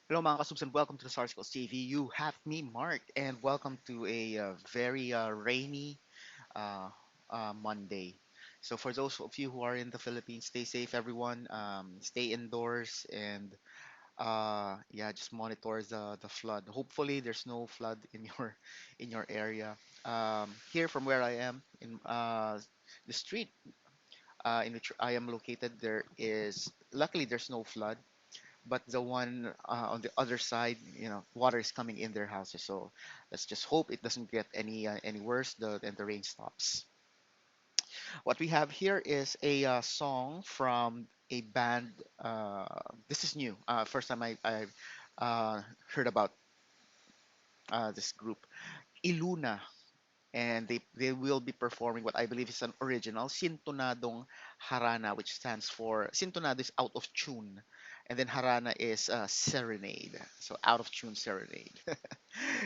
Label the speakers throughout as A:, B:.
A: Hello mga kasubs and welcome to the Sarsicles TV. You have me marked and welcome to a very rainy uh, Monday. So for those of you who are in the Philippines, stay safe everyone. Stay indoors and yeah, just monitor the flood. Hopefully there's no flood in your area. Here from where I am in the street in which I am located, there is luckily there's no flood, but the one on the other side, water is coming in their houses. So let's just hope it doesn't get any worse. And the rain stops. What we have here is a song from a band. This is new. First time I heard about this group, Iluna, and they will be performing what I believe is an original sintunadong harana, which stands for sintunado is out of tune, and then harana is serenade, so out of tune serenade.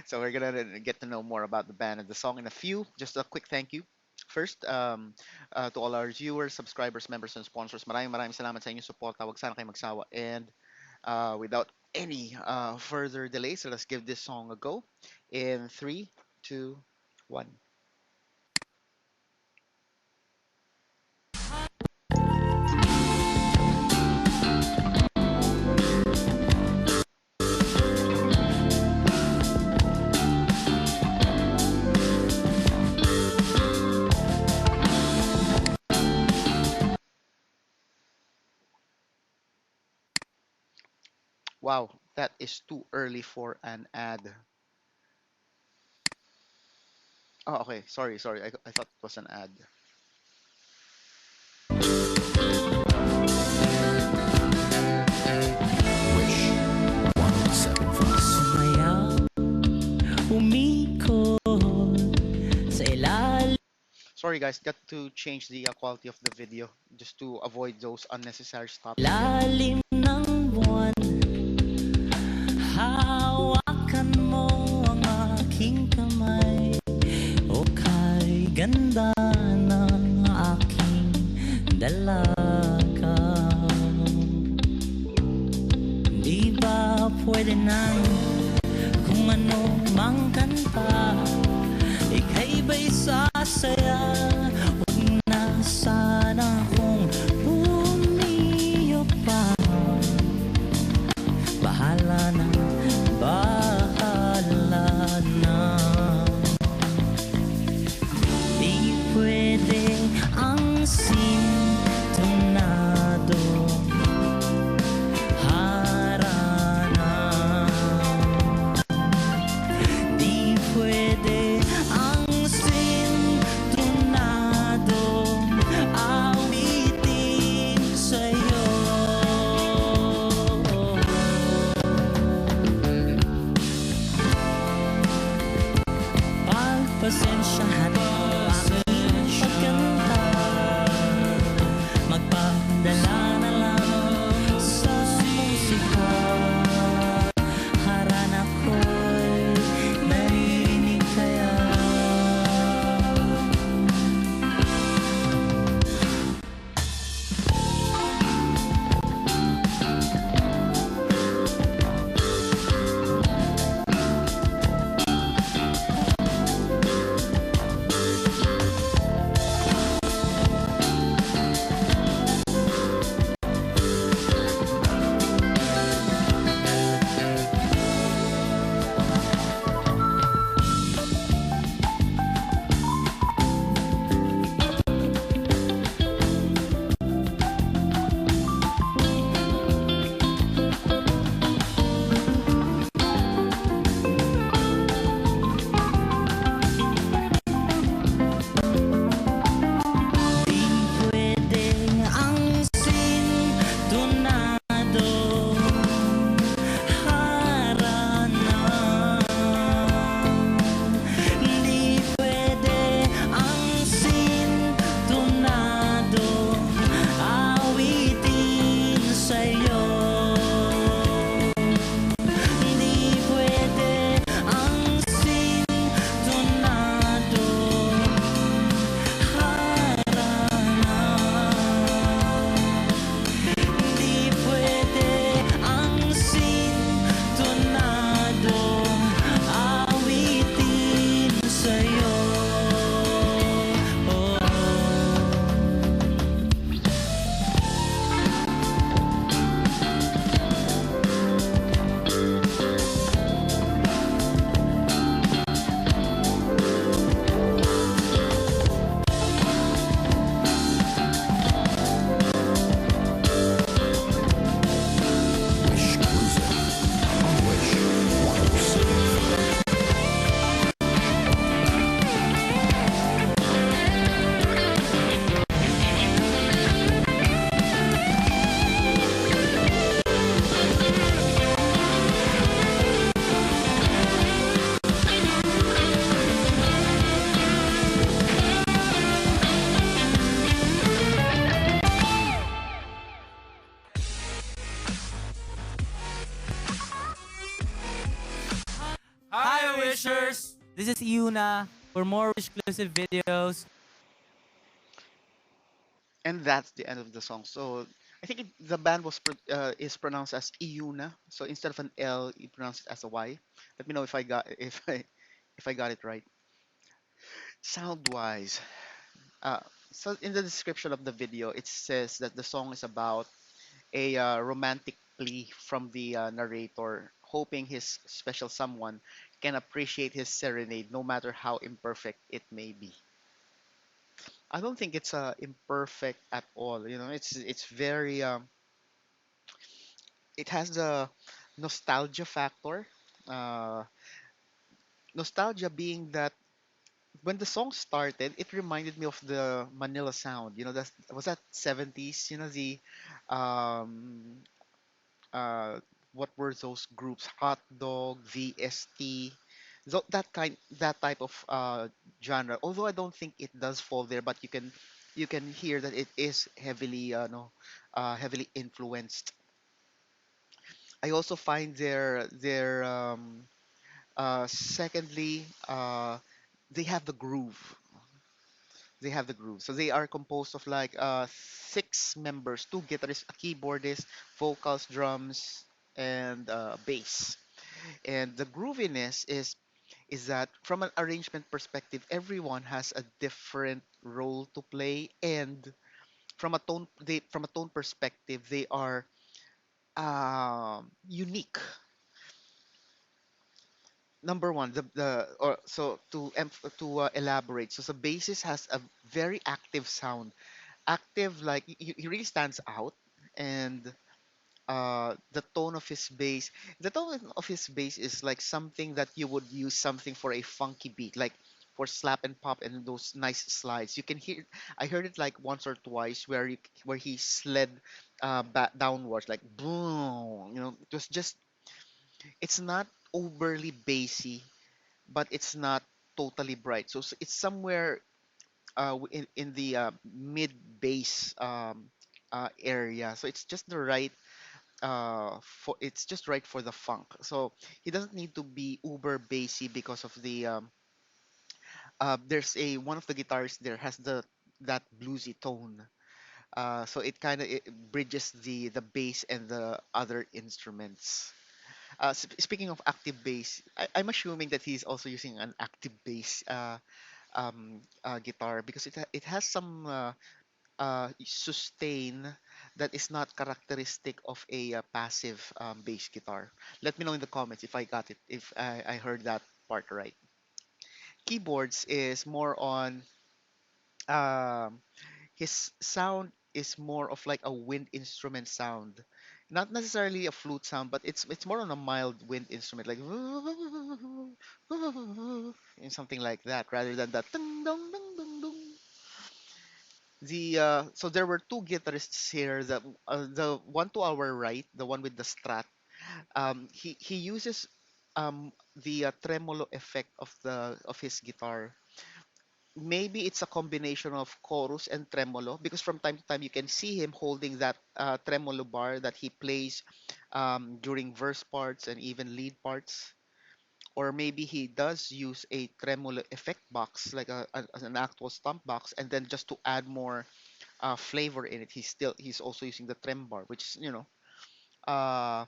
A: So we're gonna get to know more about the band and the song in a few. Just a quick thank you. First, to all our viewers, subscribers, members, and sponsors, maraming salamat sa inyong support. Huwag sana kayo magsawa. And without any further delays, let's give this song a go. In three, two, one. Wow, that is too early for an ad. Oh, okay. Sorry. I thought it was an ad.
B: Wish 107.5.
C: Sumaya, umikot sa ilalim
A: Sorry, guys. Got to change the quality of the video just to avoid those unnecessary stops.
C: ng buwan. Hawakan mo ang aking kamay. O kay ganda ng aking dalaga. Di ba pwede nang kung ano mang kanta? Ika'y ba'y sasaya? Huwag na sana kung bumiyo pa. Bahala na, bahala na. Di pwede ang sintunado harana. Di pwede ang sintunado This is Iuna. For more exclusive videos,
A: And that's the end of the song. So I think the band is pronounced as Iuna. So instead of an L, you pronounce it as a Y. Let me know if I got it right. Sound wise, uh, so in the description of the video, it says that the song is about a romantic plea from the narrator, hoping his special someone can appreciate his serenade, no matter how imperfect it may be. I don't think it's imperfect at all. You know, it's very it has the nostalgia factor. Uh, Nostalgia being that when the song started, it reminded me of the Manila Sound. You know, that was that 70s. You know, the um, uh, what were those groups? Hot Dog, VST, that type of genre. Although I don't think it does fall there, but you can hear that it is heavily no, heavily influenced. I also find secondly, they have the groove. They have the groove. So they are composed of like six members, two guitarists, a keyboardist, vocals, drums, and bass. And the grooviness is that from an arrangement perspective, everyone has a different role to play, and from a tone perspective, they are unique. Number one, the or so to elaborate. So the bassist has a very active sound, active like he really stands out, and the tone of his bass, the tone of his bass is like something that you would use something for a funky beat, like for slap and pop and those nice slides. You can hear, I heard it like once or twice where he slid back downwards like boom. You know, it was just, it's not overly bassy, but it's not totally bright. So it's somewhere in the mid bass area. So it's just the right for it's just right for the funk. So he doesn't need to be uber bassy because of the there's a one of the guitars there has the that bluesy tone. So it kind of it bridges the bass and the other instruments. Speaking of active bass, I'm assuming that he's also using an active bass guitar because it has some sustain that is not characteristic of a passive bass guitar. Let me know in the comments if I got it, if I heard that part right. Keyboards is more on um, his sound is more of like a wind instrument sound, not necessarily a flute sound, but it's more on a mild wind instrument, like and something like that, rather than that. Ding, dong, ding, dong, dong. The so there were two guitarists here. The one to our right, the one with the Strat, he uses the tremolo effect of his guitar. Maybe it's a combination of chorus and tremolo because from time to time you can see him holding that tremolo bar that he plays during verse parts and even lead parts. Or maybe he does use a tremolo effect box, like an actual stomp box, and then just to add more flavor in it, he's also using the trem bar, which is, you know, uh,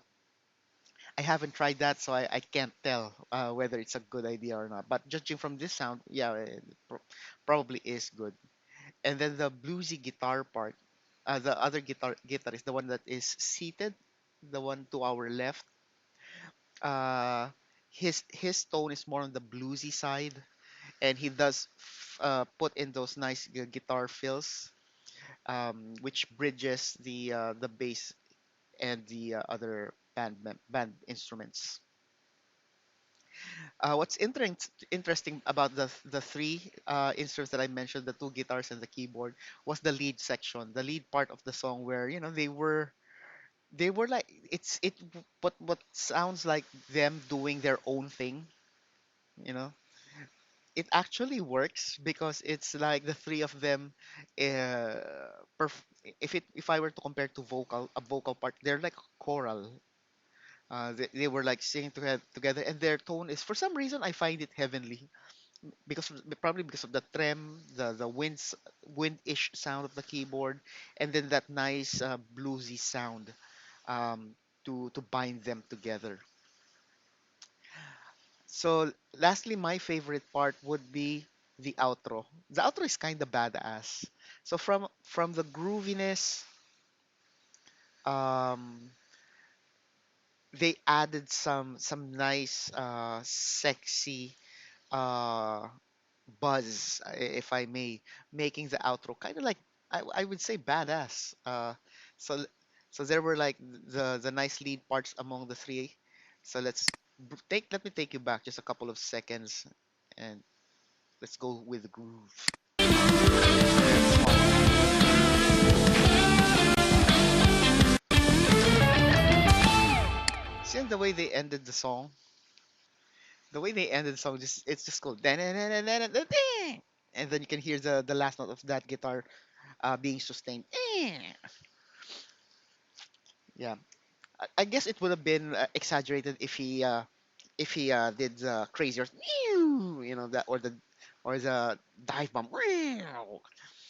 A: I haven't tried that, so I can't tell whether it's a good idea or not. But judging from this sound, yeah, probably is good. And then the bluesy guitar part, the other guitarist, the one that is seated, the one to our left, uh, his tone is more on the bluesy side, and he does put in those nice guitar fills, which bridges the bass and the other band instruments. What's interesting about the three instruments that I mentioned, the two guitars and the keyboard, was the lead section, the lead part of the song, where you know they were like what sounds like them doing their own thing. You know, it actually works because it's like the three of them. Uh, if I were to compare to vocal a vocal part, they're like a choral. They were like singing together, and their tone is, for some reason, I find it heavenly probably because of the trem, the wind-ish sound of the keyboard, and then that nice bluesy sound to bind them together. So, lastly, my favorite part would be the outro. The outro is kind of badass. So from the grooviness, um, they added some nice, sexy uh, buzz, if I may, making the outro kind of like I would say badass. So so there were like the nice lead parts among the three. So let me take you back just a couple of seconds, and let's go with the groove. Let's See the way they ended the song. The way they ended the song, just it's just cool. And then you can hear the last note of that guitar being sustained. Yeah, I guess it would have been exaggerated if he did the crazier, you know, that or the dive bomb.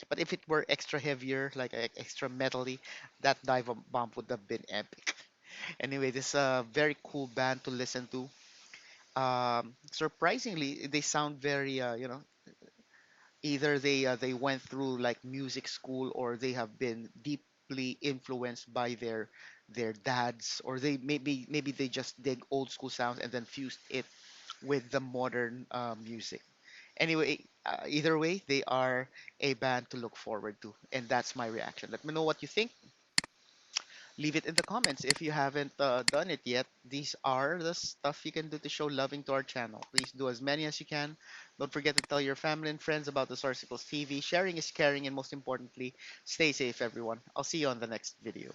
A: But if it were extra heavier, like extra metally, that bomb would have been epic. Anyway, this is a very cool band to listen to. Surprisingly, they sound very, either they went through like music school, or they have been deeply influenced by their dads, or maybe they just dig old school sounds and then fused it with the modern music. Anyway, either way, they are a band to look forward to, and that's my reaction. Let me know what you think. Leave it in the comments if you haven't done it yet. These are the stuff you can do to show loving to our channel. Please do as many as you can. Don't forget to tell your family and friends about the Sarsicles TV. Sharing is caring, and most importantly, stay safe, everyone. I'll see you on the next video.